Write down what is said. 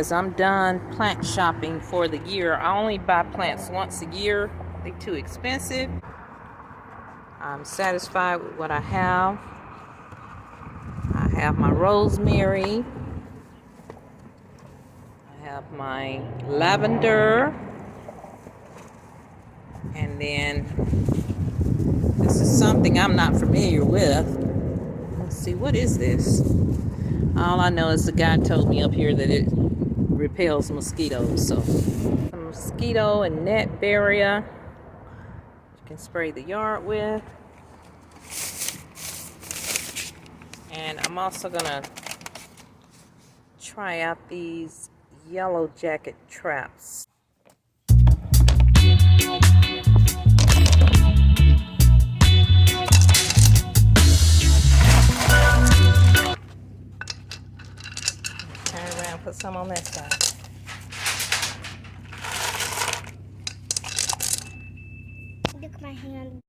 guys, I'm done plant shopping for the year. I only buy plants once a year. They're too expensive. I'm satisfied with what I have. I have my rosemary. I have my lavender. And then this is something I'm not familiar with. Let's see, what is this? All I know is the guy told me up here that it repels mosquitoes. So, some mosquito and net barrier you can spray the yard with. And I'm also gonna try out these yellow jacket traps. Turn around, put some on that side. Look at my hand.